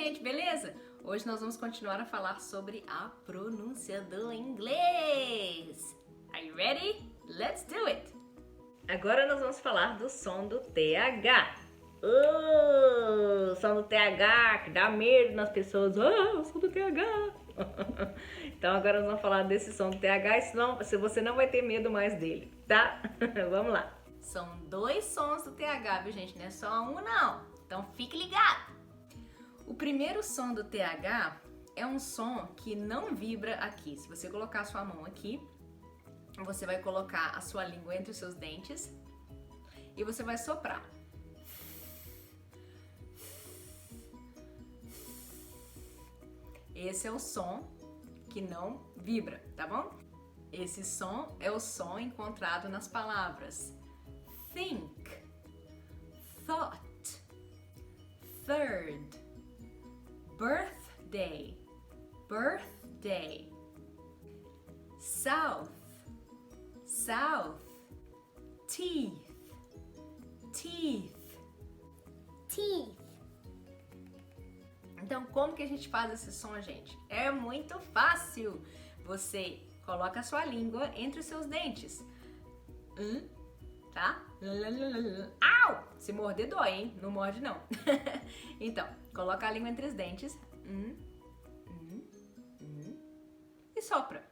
gente, beleza? Hoje nós vamos continuar a falar sobre a pronúncia do inglês. Are you ready? Let's do it! Agora nós vamos falar do som do TH. O som do TH que dá medo nas pessoas. O som do TH. Então agora nós vamos falar desse som do TH, senão você não vai ter medo mais dele, tá? Vamos lá. São dois sons do TH, viu, gente? Não é só um, não. Então fique ligado. O primeiro som do TH é um som que não vibra aqui. Se você colocar a sua mão aqui, você vai colocar a sua língua entre os seus dentes e você vai soprar. Esse é o som que não vibra, tá bom? Esse som é o som encontrado nas palavras think, thought, third, birthday, birthday, south, south, teeth, teeth, Teeth. Então, como que a gente faz esse som, gente? É muito fácil. Você coloca a sua língua entre os seus dentes. Tá? Au! Se morder, dói, hein? Não morde, não. Então, coloca a língua entre os dentes. E sopra.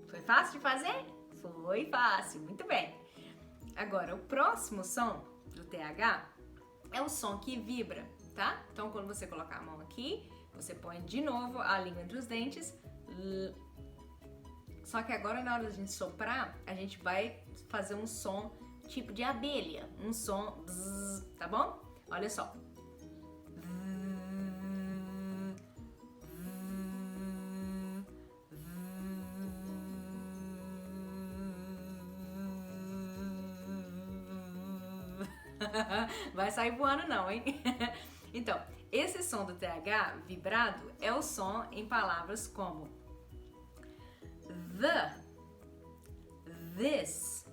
Foi fácil de fazer? Foi fácil, muito bem. Agora, o próximo som do TH é o som que vibra, tá? Então, quando você colocar a mão aqui, você põe de novo a língua entre os dentes. Só que agora, na hora da gente soprar, a gente vai fazer um som tipo de abelha. Um som bzz, tá bom? Olha só. Vai sair voando não, hein? Então, esse som do TH vibrado é o som em palavras como the, this,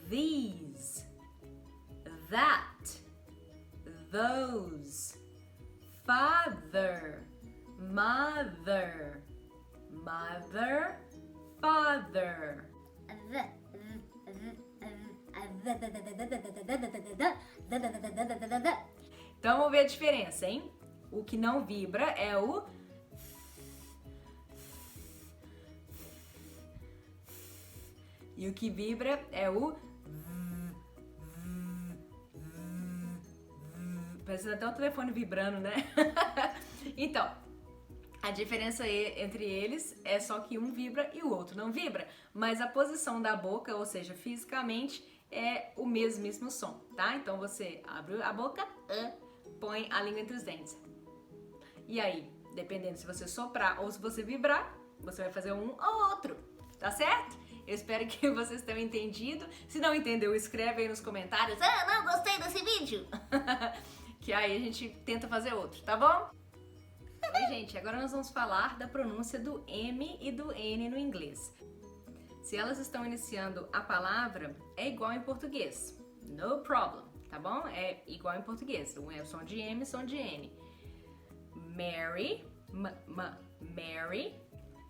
these, that, those, father, mother, mother, father. Então vamos ver a diferença, hein? O que não vibra é o e o que vibra é o parece até o telefone vibrando, né? Então, a diferença entre eles é só que um vibra e o outro não vibra, mas a posição da boca, ou seja, fisicamente, é o mesmíssimo som, tá? Então você abre a boca, põe a língua entre os dentes. E aí, dependendo se você soprar ou se você vibrar, você vai fazer um ou outro, tá certo? Eu espero que vocês tenham entendido. Se não entendeu, escreve aí nos comentários. Não gostei desse vídeo! Que aí a gente tenta fazer outro, tá bom? Oi, gente, agora nós vamos falar da pronúncia do M e do N no inglês. Se elas estão iniciando a palavra, é igual em português. No problem, tá bom? É igual em português. É o som de M e som de N. Mary, Mary.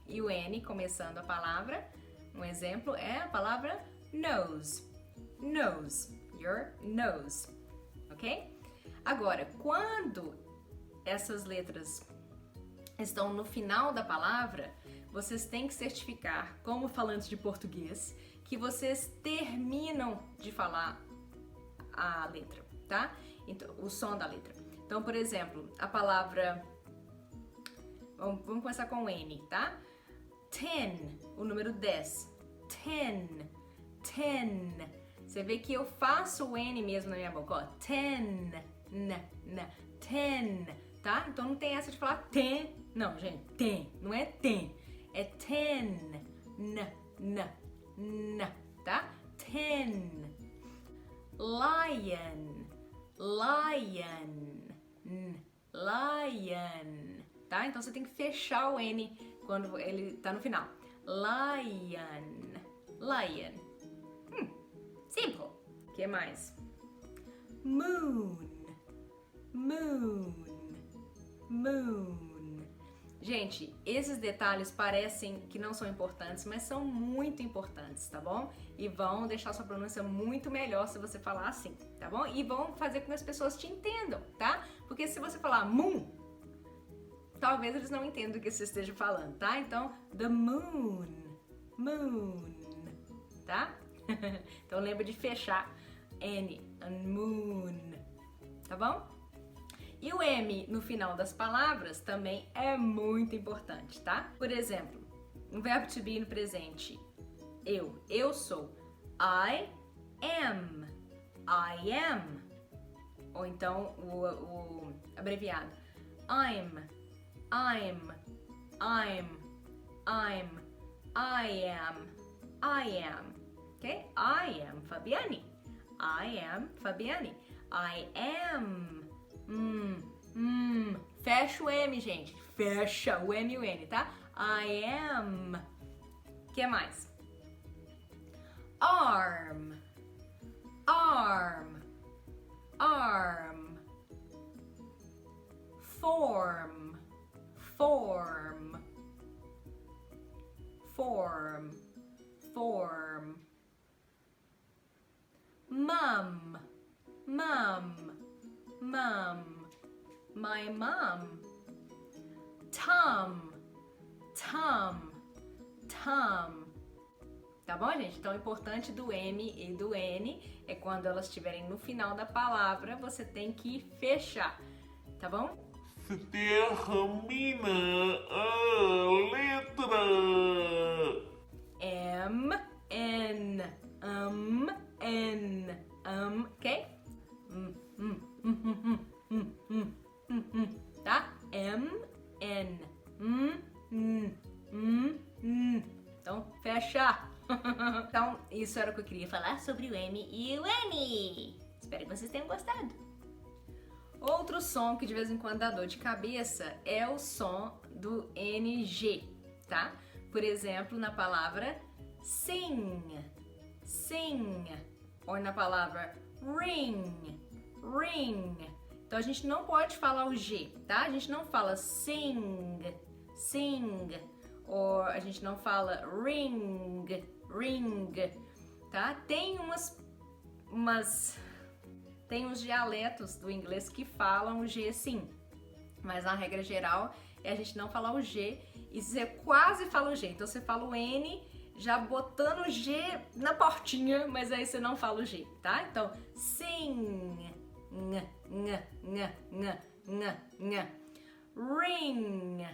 E o N começando a palavra. Um exemplo é a palavra nose. Nose. Your nose. Ok? Agora, quando essas letras estão no final da palavra, vocês têm que certificar, como falantes de português, que vocês terminam de falar a letra, tá? Então, o som da letra. Então, por exemplo, a palavra... Vamos começar com o N, tá? 10, o número 10. 10, 10. Você vê que eu faço o N mesmo na minha boca, ó. 10, 10, tá? Então não tem essa de falar ten. Não, gente, tem. Não é ten. É ten. Tá? 10. Lion. Lion. Lion. Tá? Então você tem que fechar o N quando ele tá no final. Lion. Lion. Simple. O que mais? Moon, moon, moon. Gente, esses detalhes parecem que não são importantes, mas são muito importantes, tá bom? E vão deixar sua pronúncia muito melhor se você falar assim, tá bom? E vão fazer com que as pessoas te entendam, tá? Porque se você falar moon, talvez eles não entendam o que você esteja falando, tá? Então, the moon, moon, tá? Então lembra de fechar N, moon, tá bom? E o M no final das palavras também é muito importante, tá? Por exemplo, um verbo to be no presente. Eu sou. I am. I am. Ou então o abreviado. I am. Ok? I am Fabiane. I am Fabiane. I am. Fecha o M, gente. Fecha o M e o N, tá? I am. O que mais? Arm. Arm. Arm. Form. Form. Form. Form. Mum. Mum. Mum. My mom. Tom. Tom. Tom. Tá bom, gente? Então, o importante do M e do N é quando elas estiverem no final da palavra, você tem que fechar. Tá bom? Se termina a letra. M, N, N, ok? Tá? M, N, Então, fecha! Então, isso era o que eu queria falar sobre o M e o N. Espero que vocês tenham gostado. Outro som que de vez em quando dá dor de cabeça é o som do NG, tá? Por exemplo, na palavra sing, sing, ou na palavra ring, ring. Então a gente não pode falar o G, tá? A gente não fala sing, sing, ou a gente não fala ring, ring, tá? Tem tem uns dialetos do inglês que falam o G sim, mas na regra geral é a gente não falar o G e você quase fala o G. Então você fala o N já botando o G na portinha, mas aí você não fala o G, tá? Então, sing, ring,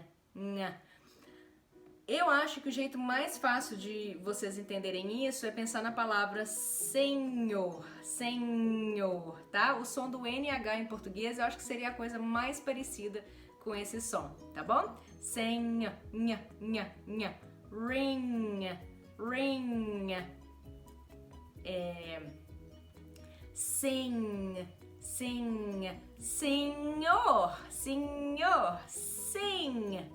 Eu acho que o jeito mais fácil de vocês entenderem isso é pensar na palavra senhor, senhor, tá? O som do NH em português eu acho que seria a coisa mais parecida com esse som, tá bom? Senhor, ring, ring, sing, sing, senhor, senhor, sing,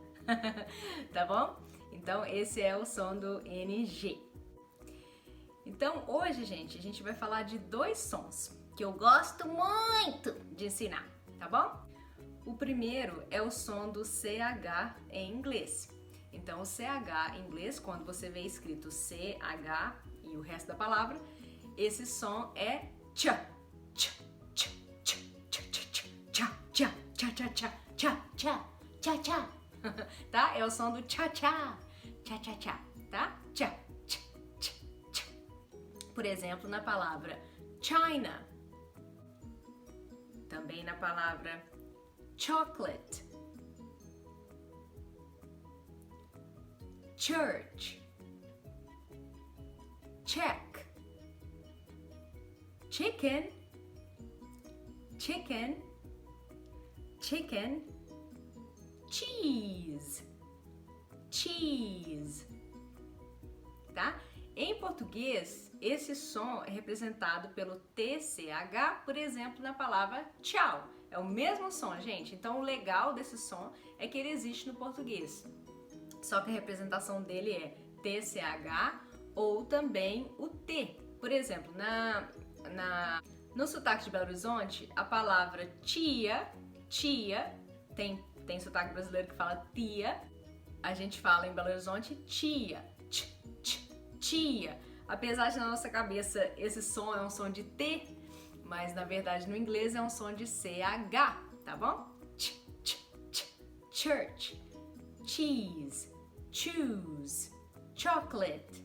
tá bom? Então, esse é o som do NG. Então, hoje, gente, a gente vai falar de dois sons que eu gosto muito de ensinar, tá bom? O primeiro é o som do CH em inglês. Então, o CH em inglês, quando você vê escrito CH e o resto da palavra, esse som é tcha, tcha, tcha, tcha, tcha, tcha, tcha, tcha, tcha, tcha, tcha, tcha, tcha, tá? É o som do tcha, tcha. Tcha, tcha, tcha, tá? Tcha, tcha, tcha, tcha. Por exemplo, na palavra China. Também na palavra chocolate. Church. Check. Chicken. Chicken. Chicken. Cheese. Cheese, tá? Em português, esse som é representado pelo TCH, por exemplo, na palavra tchau. É o mesmo som, gente. Então, o legal desse som é que ele existe no português. Só que a representação dele é TCH ou também o T, Por exemplo, no sotaque de Belo Horizonte, a palavra tia, tem sotaque brasileiro que fala tia, a gente fala em Belo Horizonte tia, tia. Apesar de na nossa cabeça esse som é um som de T, mas na verdade no inglês é um som de CH, tá bom? Church, cheese, choose, chocolate,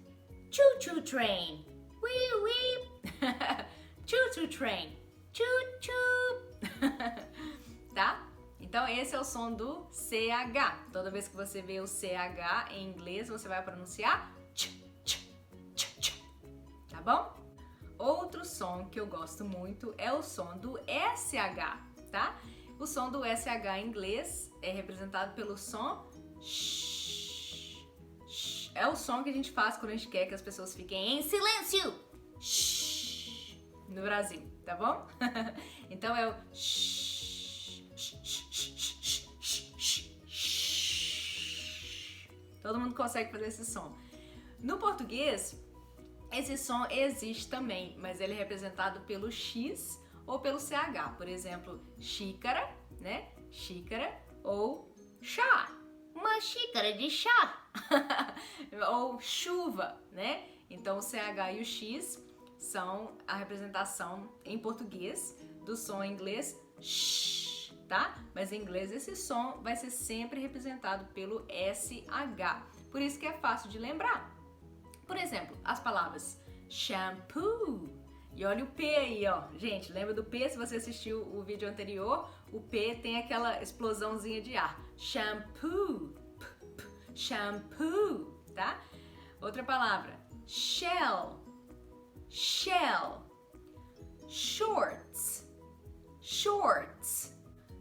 choo-choo train, wee-wee, choo-choo train, choo-choo. Tá? Então esse é o som do CH. Toda vez que você vê o CH em inglês, você vai pronunciar tá bom? Outro som que eu gosto muito é o som do SH, tá? O som do SH em inglês é representado pelo som sh. É o som que a gente faz quando a gente quer que as pessoas fiquem em silêncio. Shh. No Brasil, tá bom? Então é o sh. Todo mundo consegue fazer esse som. No português, esse som existe também, mas ele é representado pelo X ou pelo CH. Por exemplo, xícara, né? Xícara ou chá. Uma xícara de chá. Ou chuva, né? Então o CH e o X são a representação em português do som em inglês sh, tá? Mas em inglês esse som vai ser sempre representado pelo SH. Por isso que é fácil de lembrar. Por exemplo, as palavras shampoo. E olha o P aí, ó. Gente, lembra do P? Se você assistiu o vídeo anterior, o P tem aquela explosãozinha de ar. Shampoo. Shampoo, tá? Outra palavra. Shell. Shell. Shorts. Shorts.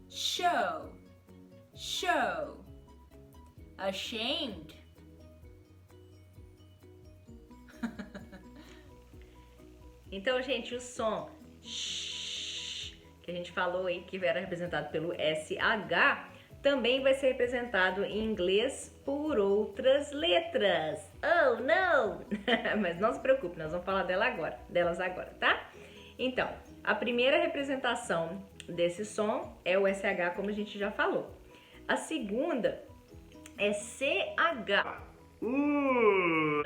Show. Show. Ashamed. Então, gente, o som sh, que a gente falou aí, que era representado pelo SH, também vai ser representado em inglês por outras letras. Oh, não! Mas não se preocupe, nós vamos falar delas agora, tá? Então, a primeira representação desse som é o SH, como a gente já falou. A segunda é CH.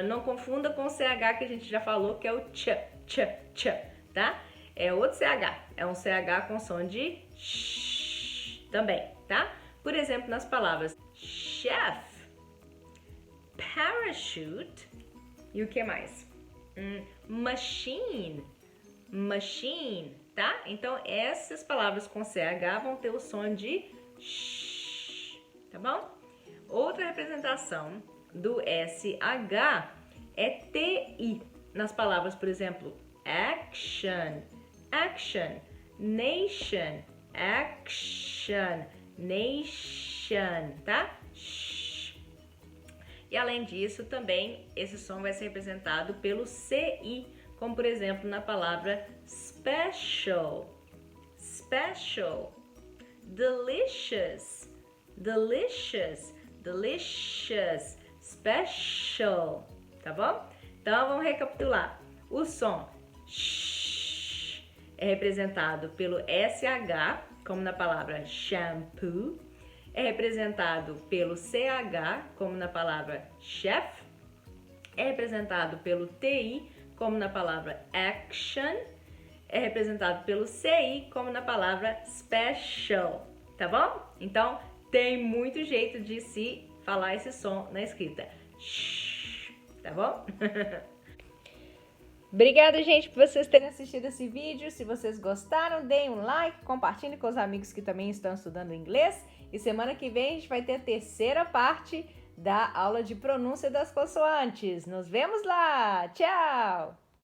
Não confunda com o CH que a gente já falou, que é o ch, tá? É outro CH, é um CH com som de sh também, tá? Por exemplo, nas palavras chef, parachute e o que mais? Machine, tá? Então essas palavras com CH vão ter o som de sh, tá bom? Outra representação do SH é TI. Nas palavras, por exemplo, action, nation, tá? E além disso, também esse som vai ser representado pelo CI, como por exemplo na palavra special, delicious, special, tá bom? Então vamos recapitular. O som sh é representado pelo SH, como na palavra shampoo. É representado pelo CH, como na palavra chef. É representado pelo TI, como na palavra action. É representado pelo CI, como na palavra special, tá bom? Então tem muito jeito de se falar esse som na escrita. Tá bom? Obrigada, gente, por vocês terem assistido esse vídeo. Se vocês gostaram, deem um like, compartilhem com os amigos que também estão estudando inglês. E semana que vem a gente vai ter a terceira parte da aula de pronúncia das consoantes. Nos vemos lá! Tchau!